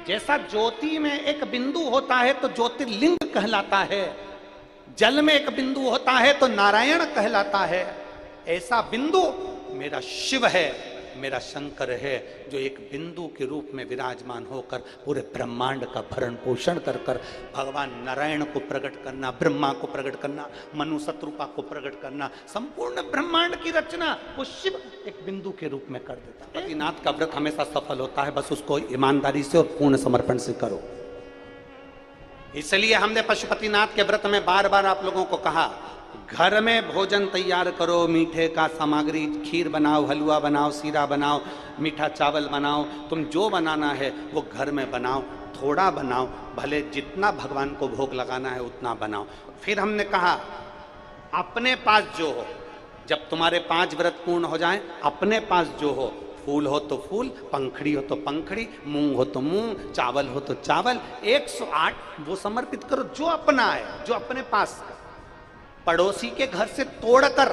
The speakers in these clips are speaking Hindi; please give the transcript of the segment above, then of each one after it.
जैसा ज्योति में एक बिंदु होता है तो ज्योतिर्लिंग कहलाता है, जल में एक बिंदु होता है तो नारायण कहलाता है, ऐसा बिंदु मेरा शिव है, मेरा शंकर है, जो एक बिंदु के रूप में विराजमान होकर पूरे ब्रह्मांड का भरण पोषण कर कर भगवान नारायण को प्रकट करना, ब्रह्मा को प्रकट करना, मनु शत्रुपा को प्रकट करना, संपूर्ण ब्रह्मांड की रचना वो शिव एक बिंदु के रूप में कर देता है। पशुपतिनाथ का व्रत हमेशा सफल होता है, बस उसको ईमानदारी से और पूर्ण समर्पण से करो। इसलिए हमने पशुपतिनाथ के व्रत में बार बार आप लोगों को कहा, घर में भोजन तैयार करो, मीठे का सामग्री, खीर बनाओ, हलवा बनाओ, सीरा बनाओ, मीठा चावल बनाओ, तुम जो बनाना है वो घर में बनाओ, थोड़ा बनाओ, भले जितना भगवान को भोग लगाना है उतना बनाओ। फिर हमने कहा अपने पास जो हो, जब तुम्हारे 5 व्रत पूर्ण हो जाएं, अपने पास जो हो, फूल हो तो फूल, पंखड़ी हो तो पंखड़ी, मूंग हो तो मूंग, चावल हो तो चावल, 108 वो समर्पित करो, जो अपना है, जो अपने पास। पड़ोसी के घर से तोड़कर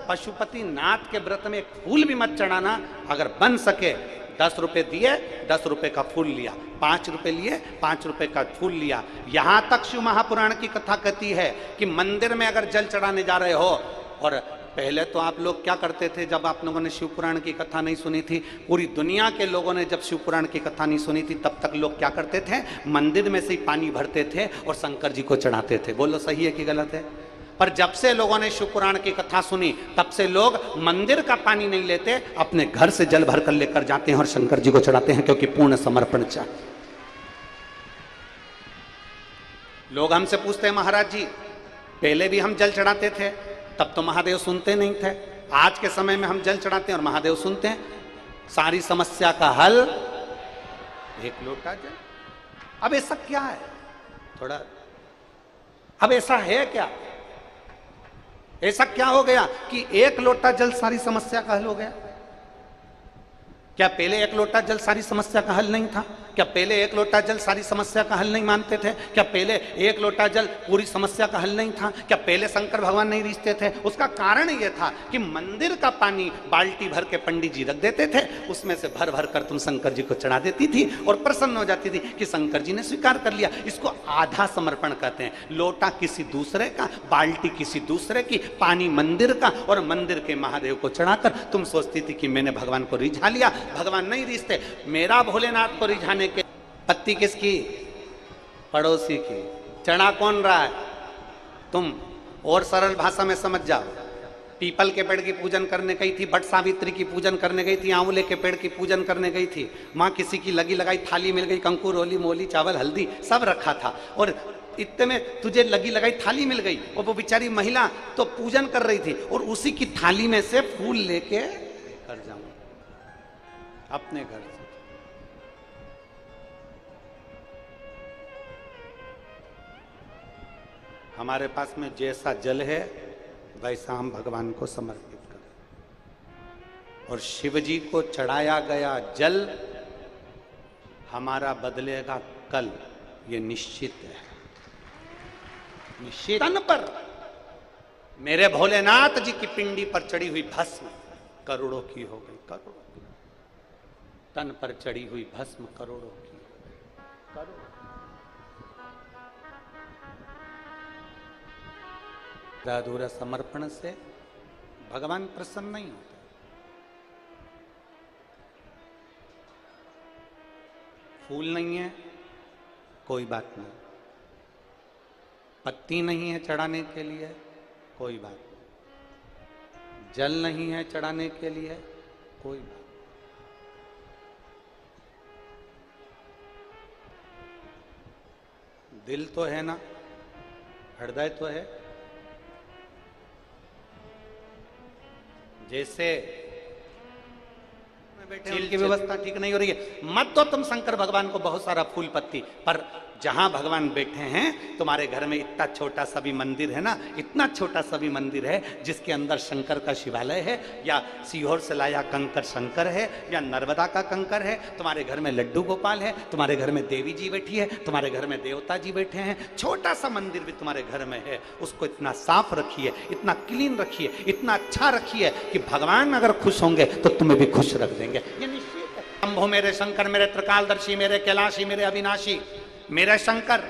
पशुपतिनाथ के व्रत में एक फूल भी मत चढ़ाना। अगर बन सके 10 रुपए दिए, 10 रुपए का फूल लिया, 5 रुपए लिए, 5 रुपए का फूल लिया। यहां तक शिव महापुराण की कथा कहती है कि मंदिर में अगर जल चढ़ाने जा रहे हो, और पहले तो आप लोग क्या करते थे, जब आप लोगों ने शिव पुराण की कथा नहीं सुनी थी, पूरी दुनिया के लोगों ने जब शिव पुराण की कथा नहीं सुनी थी, तब तक लोग क्या करते थे, मंदिर में से ही पानी भरते थे और शंकर जी को चढ़ाते थे। बोलो सही है कि गलत है? पर जब से लोगों ने शिव पुराण की कथा सुनी, तब से लोग मंदिर का पानी नहीं लेते, अपने घर से जल भर कर लेकर जाते हैं और शंकर जी को चढ़ाते हैं, क्योंकि पूर्ण समर्पण चाहिए। लोग हमसे पूछते हैं, महाराज जी पहले भी हम जल चढ़ाते थे, तब तो महादेव सुनते नहीं थे, आज के समय में हम जल चढ़ाते हैं और महादेव सुनते हैं। सारी समस्या का हल एक लोटा जल। अब ऐसा क्या है, थोड़ा अब ऐसा है क्या, ऐसा क्या हो गया कि 1 लोटा जल सारी समस्या का हल हो गया? क्या पहले 1 लोटा जल सारी समस्या का हल नहीं था? क्या पहले 1 लोटा जल सारी समस्या का हल नहीं मानते थे? क्या पहले 1 लोटा जल पूरी समस्या का हल नहीं था? क्या पहले शंकर भगवान नहीं रिश्ते थे? उसका कारण यह था कि मंदिर का पानी बाल्टी भर के पंडित जी रख देते थे, उसमें से भर भर कर तुम शंकर जी को चढ़ा देती थी और प्रसन्न हो जाती थी कि शंकर जी ने स्वीकार कर लिया। इसको आधा समर्पण कहते हैं। लोटा किसी दूसरे का, बाल्टी किसी दूसरे की, पानी मंदिर का, और मंदिर के महादेव को चढ़ाकर तुम सोचती थी कि मैंने भगवान को रिझा लिया। भगवान नहीं रिश्ते। मेरा भोलेनाथ को रिझाने के पत्ती किसकी? पड़ोसी की। चढ़ा कौन रहा है? तुम। और सरल भाषा में समझ जाओ, पीपल के पेड़ की पूजन करने गई थी, बट सावित्री की पूजन करने गई थी, आंवले के पेड़ की पूजन करने गई थी, माँ किसी की लगी लगाई थाली मिल गई, कंकुर, होली, मोली, चावल, हल्दी सब रखा था, और इतने में तुझे लगी लगाई थाली मिल गई, और वो बेचारी महिला तो पूजन कर रही थी, और उसी की थाली में से फूल लेके कर जाऊं अपने घर से। हमारे पास में जैसा जल है वैसा हम भगवान को समर्पित करें, और शिव जी को चढ़ाया गया जल हमारा बदलेगा कल, ये निश्चित है, निश्चित। तन पर मेरे भोलेनाथ जी की पिंडी पर चढ़ी हुई भस्म करोड़ों की हो गई, करोड़ों की। तन पर चढ़ी हुई भस्म करोड़ों की, करोड़ों। अधूरा समर्पण से भगवान प्रसन्न नहीं होते। फूल नहीं है कोई बात नहीं, पत्ती नहीं है चढ़ाने के लिए कोई बात नहीं, जल नहीं है चढ़ाने के लिए कोई बात नहीं। दिल तो है ना, हृदय तो है। जैसे चील की व्यवस्था ठीक नहीं हो रही है, मत दो तुम शंकर भगवान को बहुत सारा फूल पत्ती, पर जहां भगवान बैठे हैं तुम्हारे घर में इतना छोटा सा भी मंदिर है ना, इतना छोटा सा भी मंदिर है जिसके अंदर शंकर का शिवालय है, या सीहोर से लाया कंकर शंकर है, या नर्मदा का कंकर है, तुम्हारे घर में लड्डू गोपाल है, तुम्हारे घर में देवी जी बैठी है, तुम्हारे घर में देवता जी बैठे हैं, छोटा सा मंदिर भी तुम्हारे घर में है, उसको इतना साफ रखिए, इतना क्लीन रखिए, इतना अच्छा रखिए कि भगवान अगर खुश होंगे तो तुम्हें भी खुश रख देंगे। ये निश्चित है। शंभो मेरे शंकर, मेरे त्रिकालदर्शी, मेरे कैलाशी, मेरे अविनाशी, मेरे शंकर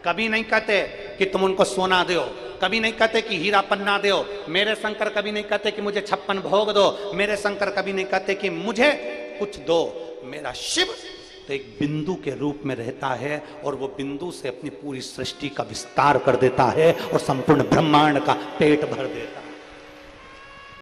कभी नहीं कहते कि तुम उनको सोना दो, कभी नहीं कहते कि हीरा पन्ना दो। मेरे शंकर कभी नहीं कहते कि मुझे 56 भोग दो। मेरे शंकर कभी नहीं कहते कि मुझे कुछ दो। मेरा शिव तो एक बिंदु के रूप में रहता है और वो बिंदु से अपनी पूरी सृष्टि का विस्तार कर देता है और संपूर्ण ब्रह्मांड का पेट भर देता है।